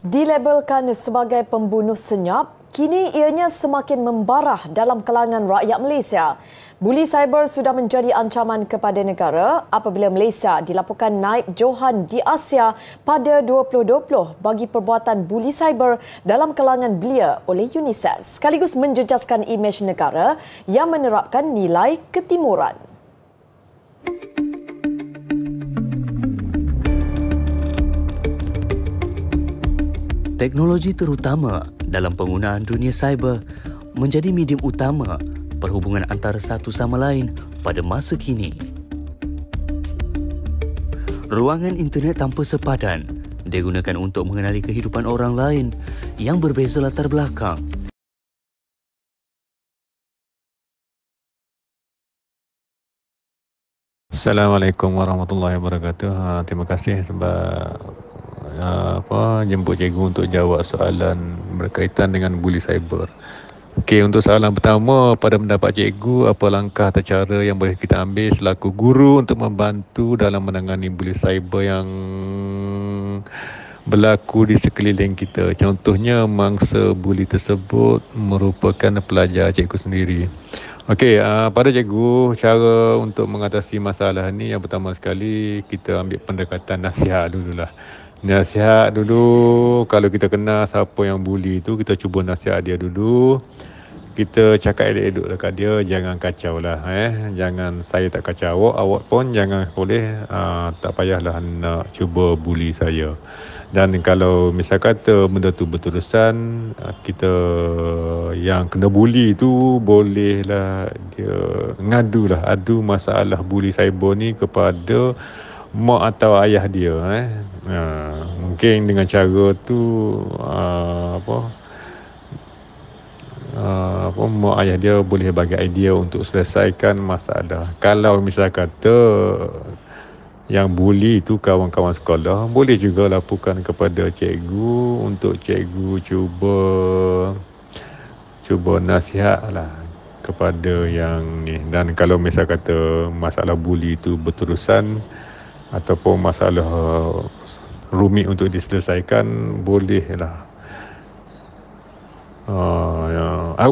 Dilabelkan sebagai pembunuh senyap, kini ianya semakin membarah dalam kalangan rakyat Malaysia. Buli cyber sudah menjadi ancaman kepada negara apabila Malaysia dilaporkan naik johan di Asia pada 2020 bagi perbuatan buli cyber dalam kalangan belia oleh UNICEF, sekaligus menjejaskan imej negara yang menerapkan nilai ketimuran. Teknologi terutama dalam penggunaan dunia cyber menjadi medium utama perhubungan antara satu sama lain pada masa kini. Ruangan internet tanpa sepadan digunakan untuk mengenali kehidupan orang lain yang berbeza latar belakang. Assalamualaikum warahmatullahi wabarakatuh. Terima kasih sebab jemput cikgu untuk jawab soalan berkaitan dengan buli cyber. Okey, untuk soalan pertama, pada pendapat cikgu, apa langkah atau cara yang boleh kita ambil selaku guru untuk membantu dalam menangani buli cyber yang berlaku di sekeliling kita? Contohnya, mangsa buli tersebut merupakan pelajar cikgu sendiri. Okey, pada cikgu, cara untuk mengatasi masalah ni, yang pertama sekali kita ambil pendekatan nasihat dululah. Nasihat dulu, kalau kita kenal siapa yang buli tu, kita cuba nasihat dia dulu. Kita cakap elok-elok dekat dia, jangan kacau lah. Jangan saya tak kacau awak pun jangan boleh tak payahlah nak cuba buli saya. Dan kalau misal kata benda tu berterusan, kita yang kena buli tu bolehlah dia adu masalah buli cyber ni kepada mak atau ayah dia. Mungkin dengan cara tu mak ayah dia boleh bagi idea untuk selesaikan masalah. Kalau misal kata yang buli tu kawan-kawan sekolah, boleh juga laporkan kepada cikgu untuk cikgu cuba nasihat lah kepada yang ni. Dan kalau misal kata masalah buli tu berterusan ataupun masalah rumit untuk diselesaikan, bolehlah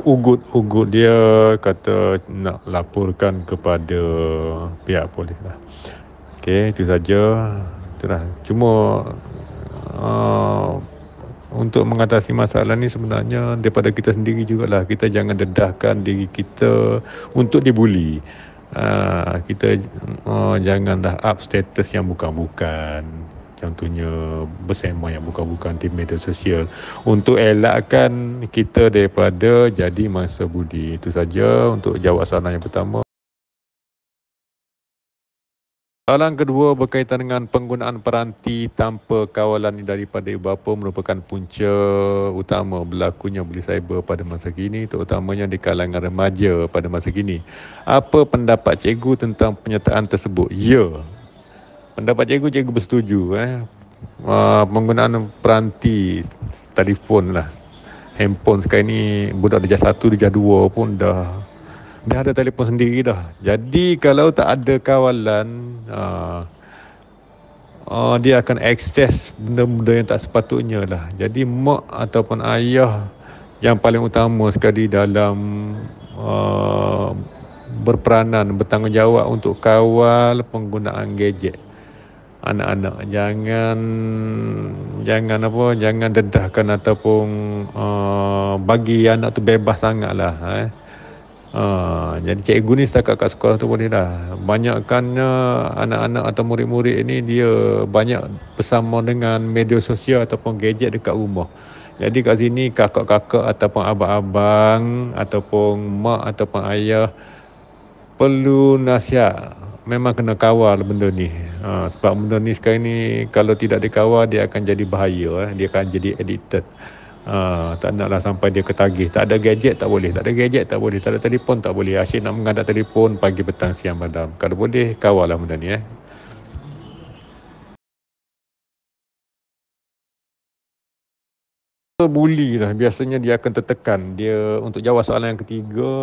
ugut dia kata nak laporkan kepada pihak polis lah. Okey, itu saja. Itulah. Cuma untuk mengatasi masalah ni sebenarnya daripada kita sendiri jugalah. Kita jangan dedahkan diri kita untuk dibuli. Kita janganlah up status yang bukan-bukan. Contohnya bersembang yang bukan-bukan di media sosial untuk elakkan kita daripada jadi mangsa buli. Itu saja untuk jawab soalan yang pertama. Soalan kedua berkaitan dengan penggunaan peranti tanpa kawalan daripada ibu bapa merupakan punca utama berlakunya buli cyber pada masa kini, terutamanya di kalangan remaja pada masa kini. Apa pendapat cikgu tentang pernyataan tersebut? Ya. Pendapat cikgu bersetuju. Penggunaan peranti telefon lah, handphone sekarang ni, budak darjah 1, darjah 2 pun dah ada telefon sendiri dah. Jadi kalau tak ada kawalan, dia akan akses benda-benda yang tak sepatutnya lah. Jadi mak ataupun ayah yang paling utama sekali dalam berperanan, bertanggungjawab untuk kawal penggunaan gadget anak-anak. Jangan dedahkan ataupun bagi anak tu bebas sangatlah. Jadi cikgu ni setakat kat sekolah tu boleh dah. Banyakkannya anak-anak atau murid-murid ni dia banyak bersama dengan media sosial ataupun gadget dekat rumah. Jadi kat sini kakak-kakak ataupun abang-abang ataupun mak ataupun ayah perlu nasihat. Memang kena kawal benda ni. Sebab benda ni sekarang ni kalau tidak dikawal dia akan jadi bahaya. Dia akan jadi addicted. Tak naklah sampai dia ketagih. Tak ada gadget tak boleh. Tak ada gadget tak boleh. Tak ada telefon tak boleh. Asyik nak mengadap telefon pagi, petang, siang, malam. Kalau boleh kawal lah benda ni. Buli lah, biasanya dia akan tertekan. Dia untuk jawab soalan yang ketiga,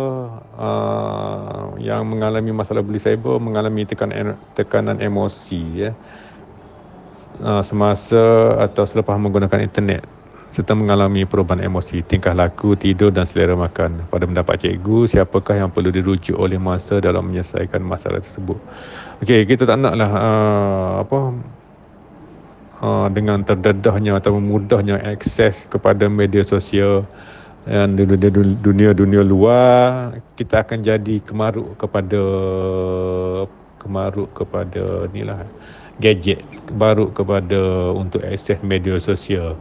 yang mengalami masalah buli cyber mengalami tekanan emosi semasa atau selepas menggunakan internet. serta mengalami perubahan emosi, tingkah laku, tidur dan selera makan. Pada pendapat cikgu, siapakah yang perlu dirujuk oleh masa dalam menyelesaikan masalah tersebut? Okey, kita tak naklah dengan terdedahnya atau mudahnya akses kepada media sosial dan dunia luar, kita akan jadi kemaruk kepada inilah gadget, kemaruk kepada untuk akses media sosial.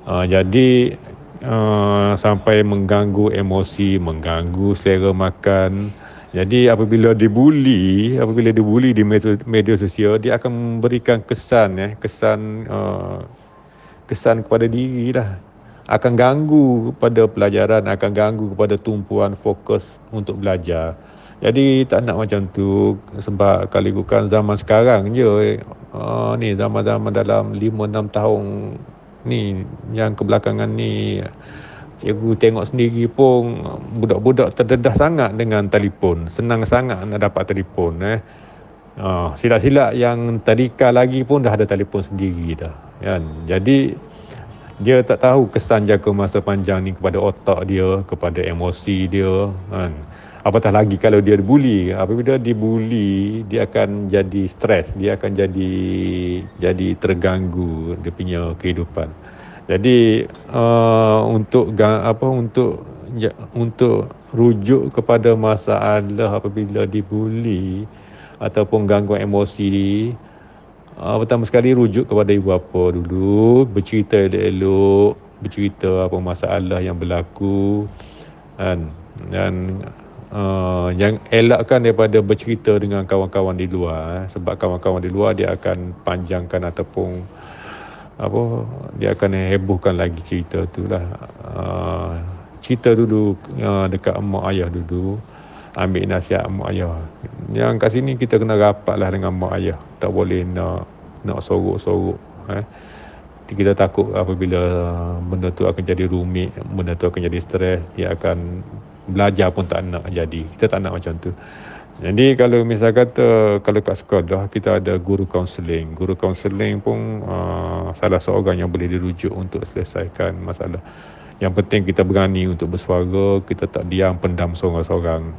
Jadi sampai mengganggu emosi, mengganggu selera makan. Jadi apabila dibuli di media sosial, dia akan memberikan kesan kepada diri lah. Akan ganggu pada pelajaran, akan ganggu kepada tumpuan fokus untuk belajar. Jadi tak nak macam tu, sebab kalau ikutkan zaman sekarang je, ni zaman-zaman dalam 5-6 tahun ni yang kebelakangan ni, cikgu tengok sendiri pun budak-budak terdedah sangat dengan telefon, senang sangat nak dapat telefon. Silap-silap yang tadika lagi pun dah ada telefon sendiri dah, kan. Jadi dia tak tahu kesan jangka masa panjang ni kepada otak dia, kepada emosi dia, kan. Apatah lagi kalau dia dibuli. Apabila dibuli, dia akan jadi stres, dia akan jadi terganggu dia punya kehidupan. Jadi untuk rujuk kepada masalah apabila dibuli ataupun gangguan emosi, pertama sekali rujuk kepada ibu bapa dulu, bercerita elok-elok, bercerita apa masalah yang berlaku, dan yang elakkan daripada bercerita dengan kawan-kawan di luar, sebab kawan-kawan di luar dia akan panjangkan ataupun dia akan hebohkan lagi cerita tu lah. Cerita dulu dekat mak ayah dulu, ambil nasihat mak ayah. Yang kat sini kita kena rapat lah dengan mak ayah, tak boleh nak sorok-sorok. Kita takut apabila benda tu akan jadi rumit, benda tu akan jadi stres, dia akan belajar pun tak nak jadi. Kita tak nak macam tu. Jadi kalau misal kata, kalau kat sekolah kita ada guru kaunseling. Guru kaunseling pun salah seorang yang boleh dirujuk untuk selesaikan masalah. Yang penting kita berani untuk bersuara, kita tak diam pendam seorang-seorang.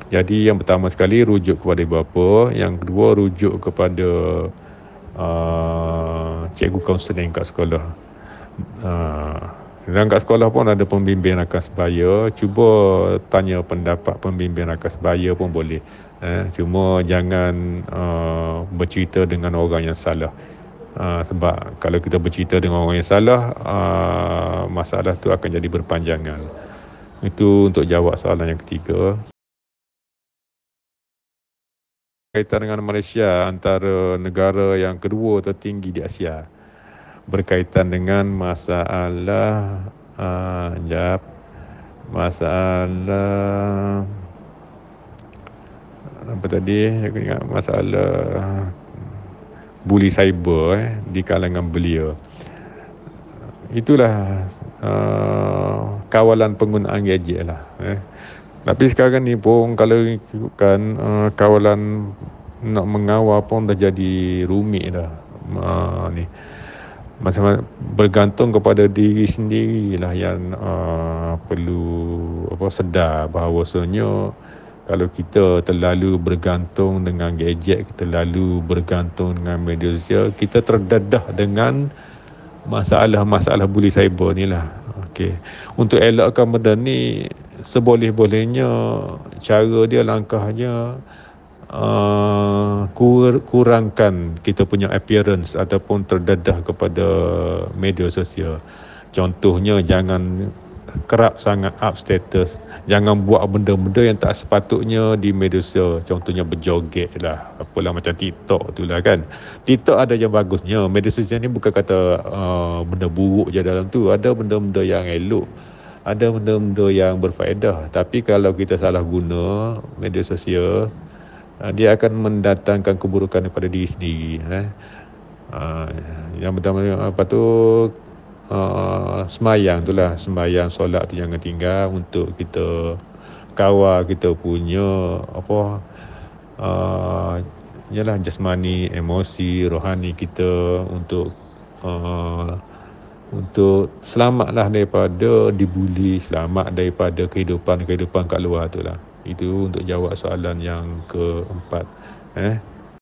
Jadi yang pertama sekali rujuk kepada ibu bapa, yang kedua rujuk kepada cikgu kaunseling kat sekolah. Dan kat sekolah pun ada pembimbing rakan sebaya. Cuba tanya pendapat pembimbing rakan sebaya pun boleh. Cuma jangan bercerita dengan orang yang salah. Sebab kalau kita bercerita dengan orang yang salah, masalah tu akan jadi berpanjangan. Itu untuk jawab soalan yang ketiga. Kaitan dengan Malaysia, antara negara yang kedua tertinggi di Asia, berkaitan dengan masalah apa tadi, aku ingat masalah buli cyber di kalangan belia. Itulah kawalan penggunaan gadget lah. Tapi sekarang ni pun kalau ikutkan kawalan nak mengawal pun dah jadi rumit dah. Ni macam bergantung kepada diri sendirilah yang perlu sedar bahawasanya kalau kita terlalu bergantung dengan gadget, kita terlalu bergantung dengan media sosial, kita terdedah dengan masalah-masalah buli cyber ni lah. Okey. Untuk elakkan benda ni, seboleh-bolehnya cara dia, langkahnya kurangkan kita punya appearance ataupun terdedah kepada media sosial. Contohnya jangan kerap sangat up status, jangan buat benda-benda yang tak sepatutnya di media sosial. Contohnya berjoget lah, apalah macam TikTok tu lah kan. TikTok ada yang bagusnya, media sosial ni bukan kata benda buruk je dalam tu, ada benda-benda yang elok, ada benda-benda yang berfaedah. Tapi kalau kita salah guna media sosial, dia akan mendatangkan keburukan kepada diri sendiri. Yang pertama semayang tu lah, semayang solat tu jangan tinggal, untuk kita kawal kita punya jasmani, emosi, rohani kita, untuk untuk selamatlah daripada dibuli, selamat daripada kehidupan kat luar tu lah. Itu untuk jawab soalan yang keempat.